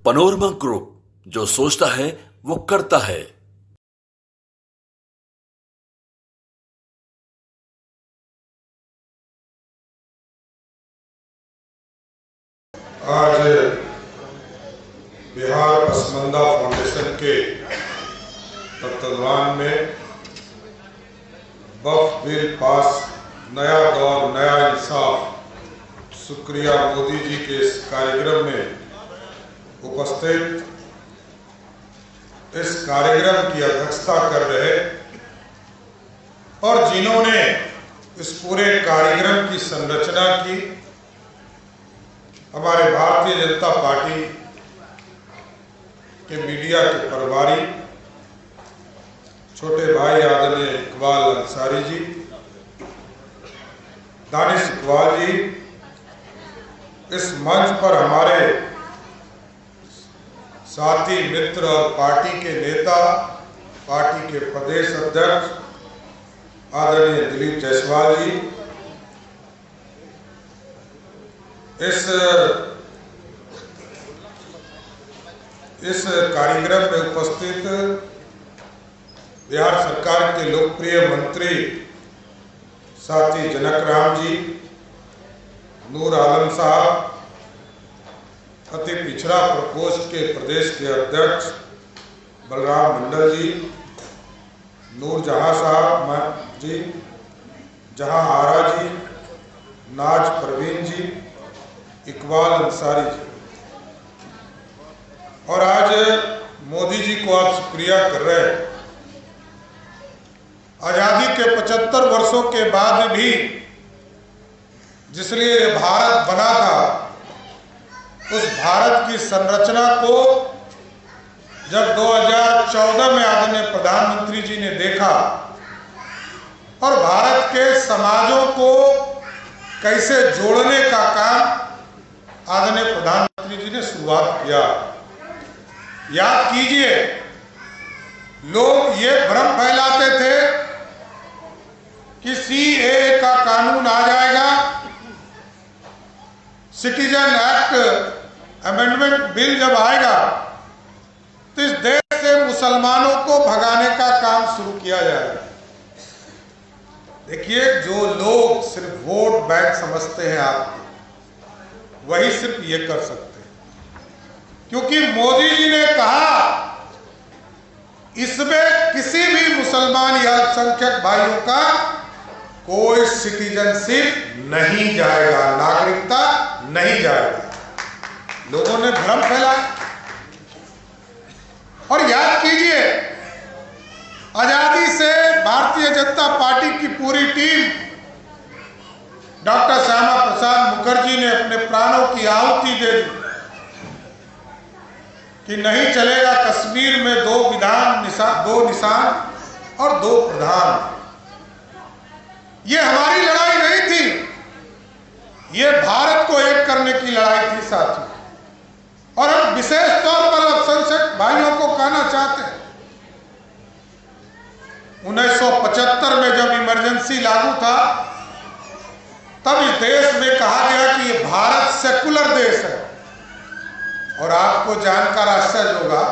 Panorama group, जो सोचता है वो करता है। आज बिहार पसमंदा फाउंडेशन के तत्वाधान में वक्फ बिल पास, नया दौर नया इंसाफ। शुक्रिया मोदी जी के इस कार्यक्रम में उपस्थित, इस कार्यक्रम की अध्यक्षता कर रहे और जिन्होंने इस पूरे कार्यक्रम की संरचना की, हमारे भारतीय जनता पार्टी के मीडिया के प्रभारी छोटे भाई आदरणीय इकबाल अंसारी जी, दानिश इकबाल जी, इस मंच पर हमारे साथी मित्र और पार्टी के नेता, पार्टी के प्रदेश अध्यक्ष आदरणीय दिलीप जायसवाल जी, इस कार्यक्रम में उपस्थित बिहार सरकार के लोकप्रिय मंत्री साथी जनक राम जी, नूर आलम साहब, अति पिछड़ा प्रकोष्ठ के प्रदेश के अध्यक्ष बलराम मंडल जी, नूर जहां साहब जी, जहां आरा जी, नाज परवीन जी, इकबाल अंसारी जी, और आज मोदी जी को आप शुक्रिया कर रहे हैं। आजादी के 75 वर्षों के बाद भी जिसलिए भारत बना था, उस भारत की संरचना को जब 2014 में आदरणीय प्रधानमंत्री जी ने देखा और भारत के समाजों को कैसे जोड़ने का काम आदरणीय प्रधानमंत्री जी ने शुरुआत किया। याद कीजिए, लोग ये भ्रम फैलाते थे कि सीएए का कानून आ जाएगा, सिटीजन एक्ट अमेंडमेंट बिल जब आएगा तो इस देश से मुसलमानों को भगाने का काम शुरू किया जाएगा। देखिए, जो लोग सिर्फ वोट बैंक समझते हैं आपको, वही सिर्फ ये कर सकते हैं, क्योंकि मोदी जी ने कहा इसमें किसी भी मुसलमान या अल्पसंख्यक भाइयों का कोई सिटीजनशिप नहीं जाएगा, नागरिकता नहीं जाएगा। लोगों ने भ्रम फैलाया। और याद कीजिए, आजादी से भारतीय जनता पार्टी की पूरी टीम, डॉक्टर श्यामा प्रसाद मुखर्जी ने अपने प्राणों की आहुति दे दी कि नहीं चलेगा कश्मीर में दो निशान और दो प्रधान। ये हमारी लड़ाई नहीं थी, ये भारत को एक करने की लड़ाई थी साथियों। और हम विशेष तौर पर अल्पसंख्यक भाइयों को कहना चाहते हैं, 1975 में जब इमरजेंसी लागू था, तब इस देश में कहा गया कि ये भारत सेकुलर देश है। और आपको जानकर आश्चर्य होगा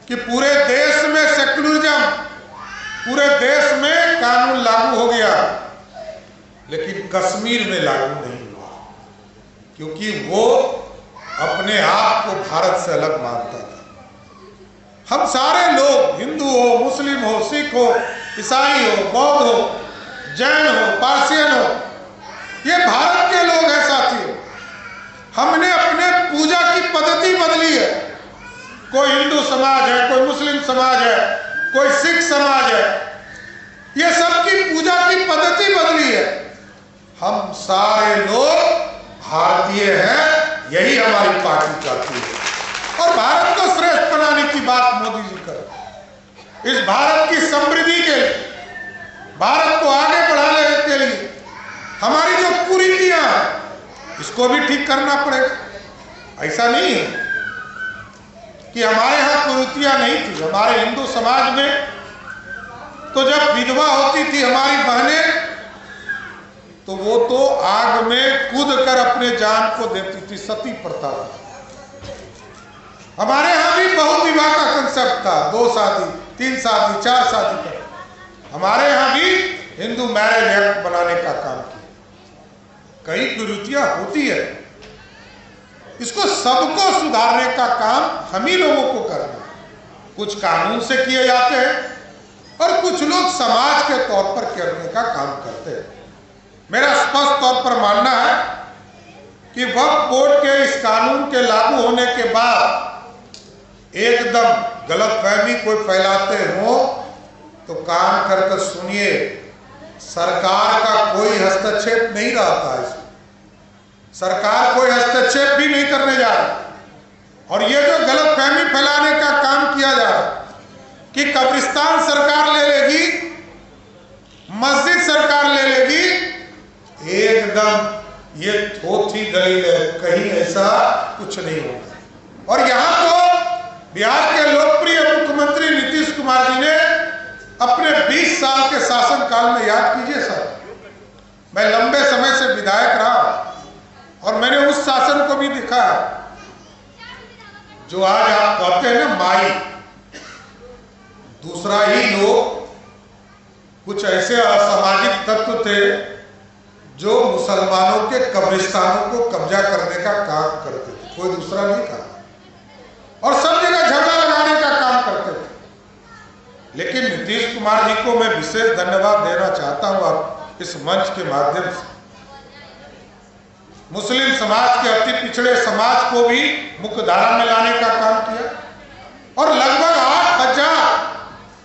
कि पूरे देश में सेकुलरिज्म, पूरे देश में कानून लागू हो गया, लेकिन कश्मीर में लागू नहीं हुआ, क्योंकि वो अपने आप को भारत से अलग मानता था। हम सारे लोग, हिंदू हो, मुस्लिम हो, सिख हो, ईसाई हो, बौद्ध हो, जैन हो, पारसियन हो, ये भारत के लोग हैं साथियों। हमने अपने पूजा की पद्धति बदली है। कोई हिंदू समाज है, कोई मुस्लिम समाज है, कोई सिख समाज है, ये सबकी पूजा की पद्धति बदली है। हम सारे लोग भारतीय हैं, यही हमारी पार्टी चाहती है। और भारत को श्रेष्ठ बनाने की बात मोदी जी कर, इस भारत की समृद्धि के लिए, भारत को आगे बढ़ाने के लिए हमारी जो कुरीतियां हैं, इसको भी ठीक करना पड़ेगा। ऐसा नहीं है कि हमारे यहाँ कुरीतियां नहीं थी। हमारे हिंदू समाज में तो जब विधवा होती थी हमारी बहनें, तो वो तो आग में कूद कर अपने जान को देती थी, सती प्रथा। हमारे यहाँ भी बहु विवाह का कंसेप्ट था, 2 शादी 3 शादी 4 शादी का। हमारे यहाँ भी हिंदू मैरिज एक्ट बनाने का काम किया। कई कुरीतियां होती है, इसको सबको सुधारने का काम हम ही लोगों को करना है। कुछ कानून से किए जाते हैं और कुछ लोग समाज के तौर पर करने का काम करते हैं। मेरा स्पष्ट तौर पर मानना है कि वक्फ बोर्ड के इस कानून के लागू होने के बाद एकदम गलतफहमी कोई फैलाते हो तो कान कर सुनिए, सरकार का कोई हस्तक्षेप नहीं रहता है इसमें। सरकार कोई हस्तक्षेप भी नहीं करने जा रही। और ये जो गलतफहमी फैलाने का काम किया जा रहा है कि कब्रिस्तान सरकार ले लेगी, मस्जिद सरकार ले लेगी, एकदम ये थोथी दलील है, कहीं ऐसा कुछ नहीं होगा। और यहां तो बिहार के लोकप्रिय मुख्यमंत्री नीतीश कुमार जी ने अपने 20 साल के शासनकाल में, याद कीजिए सर, मैं लंबे समय से विधायक रहा और मैंने उस शासन को भी देखा जो आज आप कहते हैं ना माई, दूसरा ही लोग, कुछ ऐसे असामाजिक तत्व थे जो मुसलमानों के कब्रिस्तानों को कब्जा करने का काम करते थे, कोई दूसरा नहीं था, और सब जगह झगड़ा लगाने का काम करते थे। लेकिन नीतीश कुमार जी को मैं विशेष धन्यवाद देना चाहता हूं आप इस मंच के माध्यम से। मुस्लिम समाज के अति पिछड़े समाज को भी मुख्य धारा में लाने का काम किया और लगभग 8,000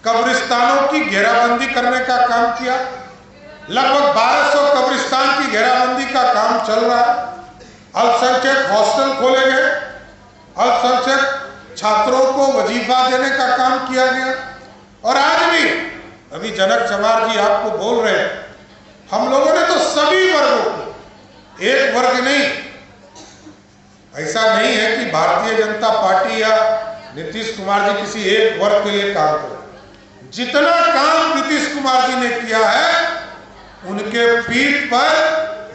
कब्रिस्तानों की घेराबंदी करने का काम किया। लगभग 1200 कब्रिस्तान की घेराबंदी का काम चल रहा है। अल्पसंख्यक हॉस्टल खोले गए, अल्पसंख्यक छात्रों को वजीफा देने का काम किया गया। और आज भी अभी जनक चमार जी आपको बोल रहे हैं, हम लोगों ने तो सभी वर्गों को, एक वर्ग नहीं, ऐसा नहीं है कि भारतीय जनता पार्टी या नीतीश कुमार जी किसी एक वर्ग के लिए काम करें। जितना काम नीतीश कुमार जी ने किया है उनके पीठ पर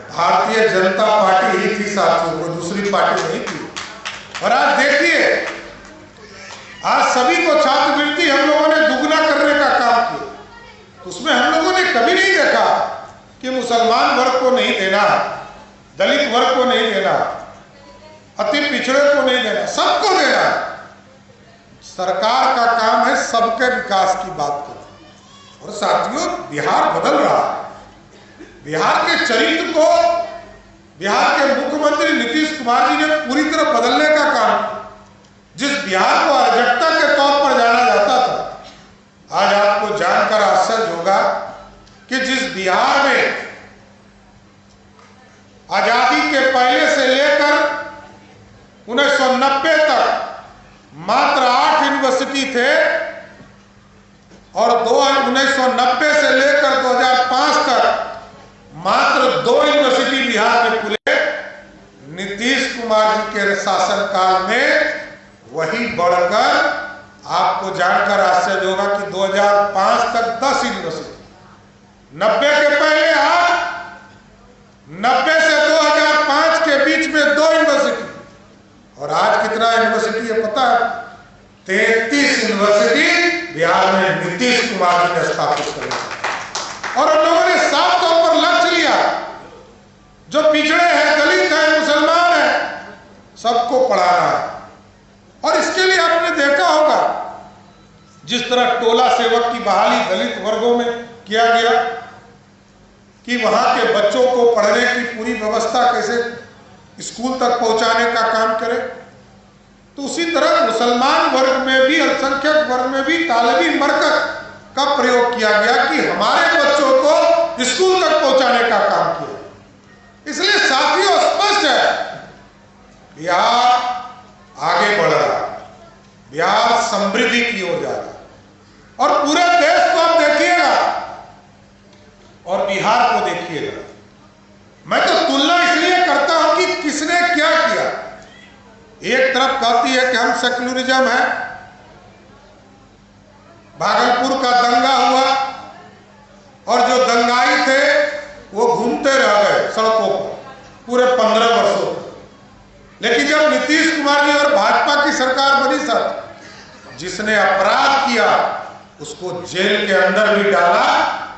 भारतीय जनता पार्टी ही थी साथियों, कोई दूसरी पार्टी नहीं थी। और आज देखिए, आज सभी को छात्रवृत्ति हम लोगों ने दुगना करने का काम किया, तो उसमें हम लोगों ने कभी नहीं देखा कि मुसलमान वर्ग को नहीं देना, दलित वर्ग को नहीं देना, अति पिछड़े को नहीं देना, सबको देना। सरकार का काम है सबके विकास की बात करना। और साथियों, बिहार बदल रहा है। बिहार के चरित्र को बिहार के मुख्यमंत्री नीतीश कुमार जी ने पूरी तरह बदलने का काम किया। जिस बिहार को अराजकता के तौर पर जाना जाता था, आज आपको जानकर आश्चर्य होगा कि जिस बिहार में आजादी के पहले से लेकर 1990 तक मात्र 8 यूनिवर्सिटी थे और 1990 से लेकर 2005 तक मात्र 2 यूनिवर्सिटी बिहार में खुले। नीतीश कुमार जी के शासनकाल में वही बढ़कर आपको जानकर आश्चर्य होगा कि 2005 तक 10 यूनिवर्सिटी, 90 के पहले 8, 90 से 2005 के बीच में 2 यूनिवर्सिटी, और आज कितना यूनिवर्सिटी है पता है? 33 यूनिवर्सिटी बिहार में नीतीश कुमार जी ने स्थापित कर। और हम लोगों ने साफ तौर पर लक्ष्य लिया, जो पिछड़े हैं, दलित हैं, मुसलमान हैं, सबको पढ़ाना है। और इसके लिए आपने देखा होगा जिस तरह टोला सेवक की बहाली दलित वर्गों में किया गया कि वहां के बच्चों को पढ़ने की पूरी व्यवस्था कैसे स्कूल तक पहुंचाने का काम करें, तो उसी तरह मुसलमान वर्ग में भी, अल्पसंख्यक वर्ग में भी तालिबी मरकज का प्रयोग किया गया कि हमारे बच्चों को स्कूल तक पहुंचाने का काम किया। इसलिए साथियों, स्पष्ट है बिहार आगे बढ़ रहा है, बिहार समृद्धि की ओर जा रहा है। और पूरे देश को आप देखिएगा और बिहार को देखिएगा। मैं तो तुलना इसलिए करता हूं कि किसने क्या किया। एक तरफ कहती है कि हम सेक्युलरिज्म है, भागलपुर का दंगा हुआ और जो दंगाई थे वो घूमते रह गए सड़कों पर पूरे 15 वर्षों तक। लेकिन जब नीतीश कुमार जी और भाजपा की सरकार बनी सर, जिसने अपराध किया उसको जेल के अंदर भी डाला,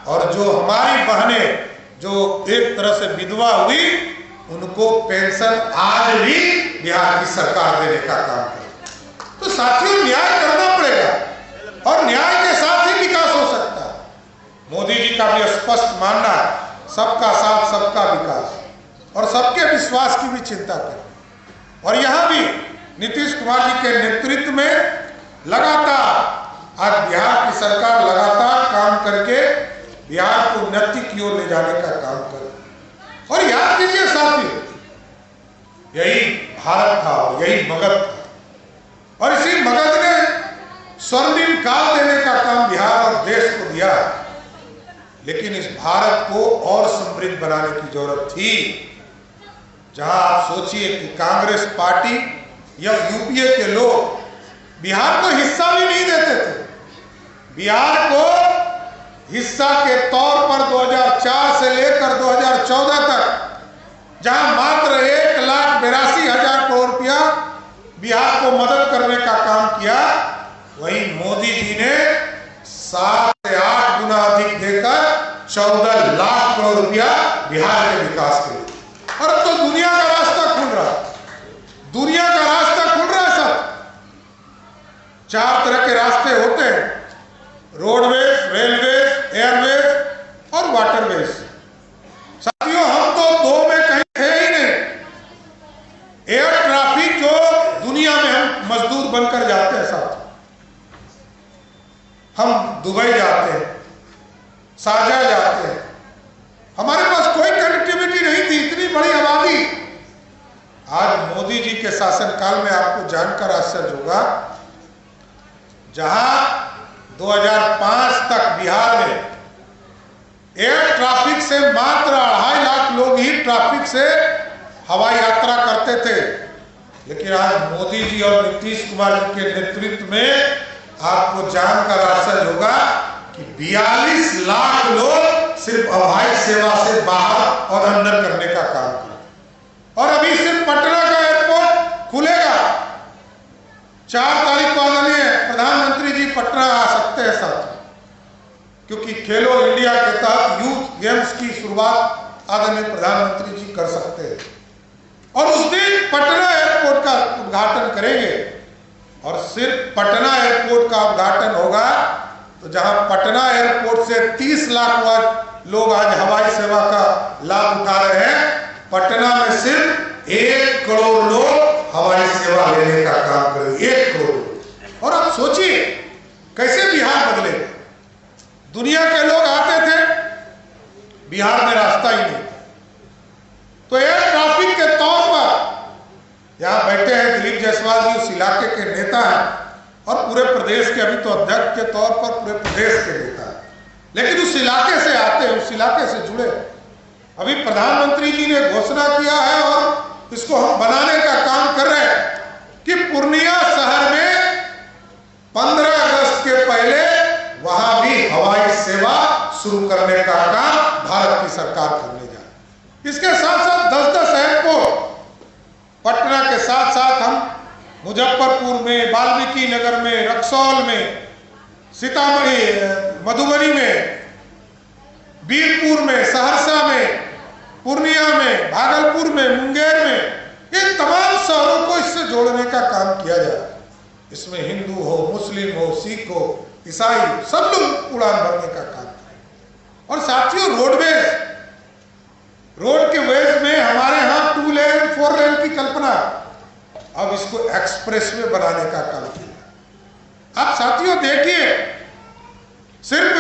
और जो हमारी बहनें जो एक तरह से विधवा हुई उनको पेंशन आज भी बिहार की सरकार देने का काम करे। तो साथियों, न्याय करना पड़ेगा और न्याय के साथ ही विकास हो सकता है। मोदी जी का भी स्पष्ट मानना है, सबका साथ सबका विकास, और सबके विश्वास की भी चिंता करें। और यहाँ भी नीतीश कुमार जी के नेतृत्व में लगातार आज बिहार की सरकार लगातार काम करके बिहार को उन्नति की ओर ले जाने का काम करे। और याद कीजिए साथियों, यही भारत था और यही मगध था, और इसी मगध ने स्वर्णिम काल देने का काम बिहार और देश को दिया। लेकिन इस भारत को और समृद्ध बनाने की जरूरत थी। जहां आप सोचिए कि कांग्रेस पार्टी या यूपीए के लोग बिहार को हिस्सा भी नहीं देते थे। बिहार को हिस्सा के तौर पर 2004 से लेकर 2014 तक जहां मात्र 1,82,000 करोड़ रुपया बिहार को मदद करने का काम किया, वहीं मोदी जी ने 7 से 8 गुना अधिक देकर 14 लाख करोड़ रुपया बिहार के विकास के लिए। और अब तो दुनिया का रास्ता खुल रहा है, दुनिया का रास्ता खुल रहा है सर। 4 तरह के रास्ते होते हैं, रोडवेज, रेलवेज, एयरवेज और वाटरवेज। साथियों, हम तो 2 में कहीं थे ही नहीं। एयर ट्रैफिक जो दुनिया में हम मजदूर बनकर जाते हैं साथ, हम दुबई जाते हैं, शारजाह जाते हैं, हमारे पास कोई कनेक्टिविटी नहीं थी, इतनी बड़ी आबादी। आज मोदी जी के शासनकाल में आपको जानकर आश्चर्य होगा, जहां 2005 तक बिहार में एयर ट्रैफिक से मात्र 2.5 लाख लोग ही ट्रैफिक से हवाई यात्रा करते थे। लेकिन आज मोदी जी और नीतीश कुमार जी के नेतृत्व में आपको जानकर आश्चर्य होगा कि 42 लाख लोग सिर्फ हवाई सेवा से बाहर और अंदर करने का काम किया। और अभी सिर्फ पटना का एयरपोर्ट खुलेगा। 4 तारीख को आदरणीय प्रधानमंत्री जी पटना आ सकते हैं साथ, क्योंकि खेलो इंडिया के तहत यूथ गेम्स की शुरुआत आदरणीय प्रधानमंत्री जी कर सकते हैं, और उस दिन पटना एयरपोर्ट का उद्घाटन करेंगे। और सिर्फ पटना एयरपोर्ट का उद्घाटन होगा तो जहां पटना एयरपोर्ट से 30 लाख लोग आज हवाई सेवा का लाभ उठा रहे हैं, पटना में सिर्फ 1 करोड़ लोग हवाई सेवा लेने का काम करेंगे, 1 करोड़। और आप सोचिए कैसे बिहार बदले। दुनिया के लोग आते थे, बिहार में रास्ता ही नहीं। तो एयर ट्रैफिक के तौर पर यहां बैठे हैं दिलीप जायसवाल जी, उस इलाके के नेता हैं, और पूरे प्रदेश के, अभी तो अध्यक्ष के तौर पर पूरे प्रदेश के नेता हैं, लेकिन उस इलाके से आते हैं, उस इलाके से जुड़े। अभी प्रधानमंत्री जी ने घोषणा किया है और इसको हम बनाने का काम कर रहे हैं कि पूर्णिया शहर में 15 अगस्त के पहले वहां भी हवाई सेवा शुरू करने का काम भारत की सरकार करने जा रही है। इसके साथ साथ 10-10 एयरपोर्ट पटना के साथ साथ हम मुजफ्फरपुर में, वाल्मीकि नगर में, रक्सौल में, सीतामढ़ी, मधुबनी में, बीरपुर में, सहरसा में, पूर्णिया में, भागलपुर में, मुंगेर में, इन तमाम शहरों को इससे जोड़ने का काम किया जा रहा है। इसमें हिंदू हो, मुस्लिम हो, सिख हो, ईसाई, सब लोग उड़ान भरने का काम करें। और साथियों, रोड के वेज में हमारे यहाँ 2 लेन 4 लेन की कल्पना, अब इसको एक्सप्रेसवे बनाने का काम किया। आप साथियों देखिए, सिर्फ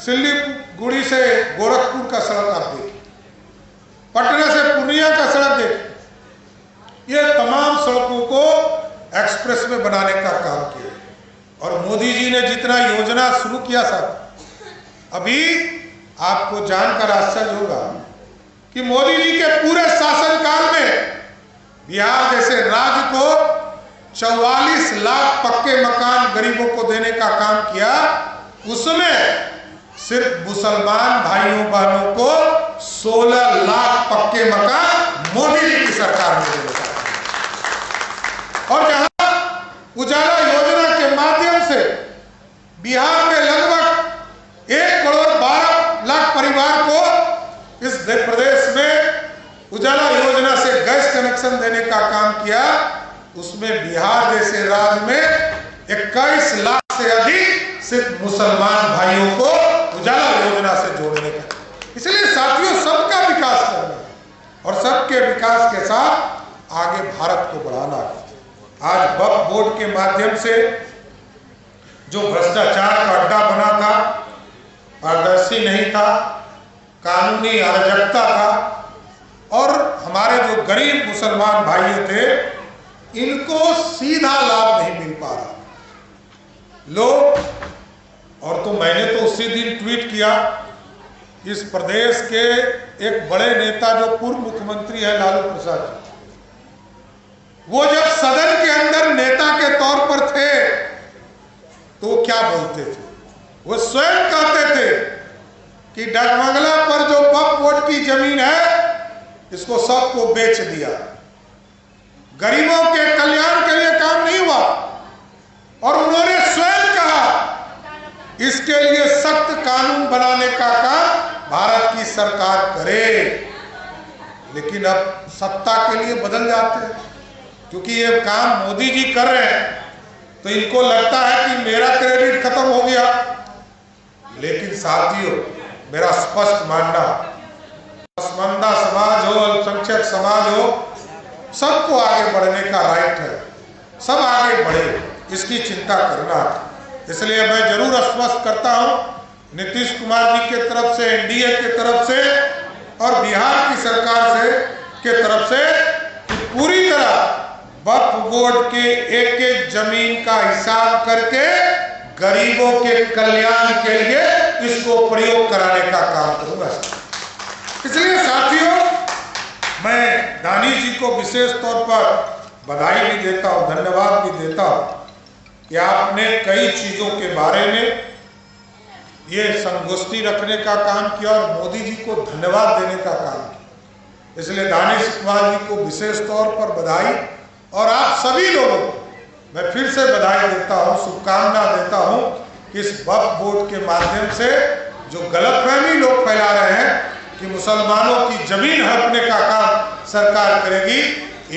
सिल्लीगुड़ी से गोरखपुर का सड़क आप देखिए, पटना से पूर्णिया का सड़क देखिए, ये तमाम सड़कों को एक्सप्रेसवे बनाने का काम किया। और मोदी जी ने जितना योजना शुरू किया साहब, अभी आपको जानकर आश्चर्य होगा कि मोदी जी के पूरे शासनकाल में बिहार जैसे राज्य को 44 लाख पक्के मकान गरीबों को देने का काम किया। उसमें सिर्फ मुसलमान भाइयों बहनों को 16 लाख पक्के मकान मोदी जी की सरकार ने देने का। और जहां बिहार में लगभग 1,12,00,000 परिवार को इस प्रदेश में उजाला योजना से गैस कनेक्शन देने का काम किया। उसमें बिहार जैसे राज्य में 21 लाख से अधिक सिर्फ मुसलमान भाइयों को उजाला योजना से जोड़ने का। इसलिए साथियों, सबका विकास करना है और सबके विकास के साथ आगे भारत को बढ़ाना है। आज वक्फ बोर्ड के माध्यम से जो भ्रष्टाचार का अड्डा बना था, पारदर्शी नहीं था, कानूनी अराजकता था और हमारे जो गरीब मुसलमान भाई थे इनको सीधा लाभ नहीं मिल पा रहा। लोग और तो मैंने तो उसी दिन ट्वीट किया, इस प्रदेश के एक बड़े नेता जो पूर्व मुख्यमंत्री है लालू प्रसाद जी, वो जब सदन के अंदर नेता के तौर पर थे तो क्या बोलते थे? वो स्वयं कहते थे कि डगमगला पर जो वक्फ बोर्ड की जमीन है इसको सबको बेच दिया, गरीबों के कल्याण के लिए काम नहीं हुआ। और उन्होंने स्वयं कहा इसके लिए सख्त कानून बनाने का काम भारत की सरकार करे। लेकिन अब सत्ता के लिए बदल जाते हैं, क्योंकि ये काम मोदी जी कर रहे हैं तो इनको लगता है कि मेरा क्रेडिट खत्म हो गया। लेकिन साथियों, मेरा स्पष्ट मानना, पसमानदा समाज हो, अल्पसंख्यक समाज हो, सबको आगे बढ़ने का राइट है, सब आगे बढ़े, इसकी चिंता करना है। इसलिए मैं जरूर आश्वस्त करता हूं नीतीश कुमार जी के तरफ से, एनडीए के तरफ से और बिहार की सरकार से के तरफ से कि पूरी तरह वक्फ बोर्ड के एक एक जमीन का हिसाब करके गरीबों के कल्याण के लिए इसको प्रयोग कराने का काम करूंगा। इसलिए साथियों, मैं दानिश जी को विशेष तौर पर बधाई भी देता हूं, धन्यवाद भी देता हूं कि आपने कई चीजों के बारे में ये संगोष्ठी रखने का काम किया और मोदी जी को धन्यवाद देने का काम किया। इसलिए दानिश कुमार जी को विशेष तौर पर बधाई और आप सभी लोगों को मैं फिर से बधाई देता हूं, शुभकामना देता हूं कि इस वक्फ बोर्ड के माध्यम से जो गलतफहमी लोग फैला रहे हैं कि मुसलमानों की जमीन हड़पने का काम सरकार करेगी,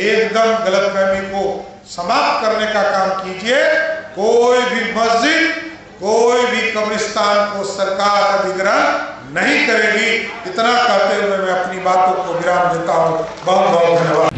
एकदम गलतफहमी को समाप्त करने का काम कीजिए। कोई भी मस्जिद, कोई भी कब्रिस्तान को सरकार अधिग्रहण नहीं करेगी। इतना कहते हुए मैं अपनी बातों को विराम देता हूं। बहुत बहुत धन्यवाद।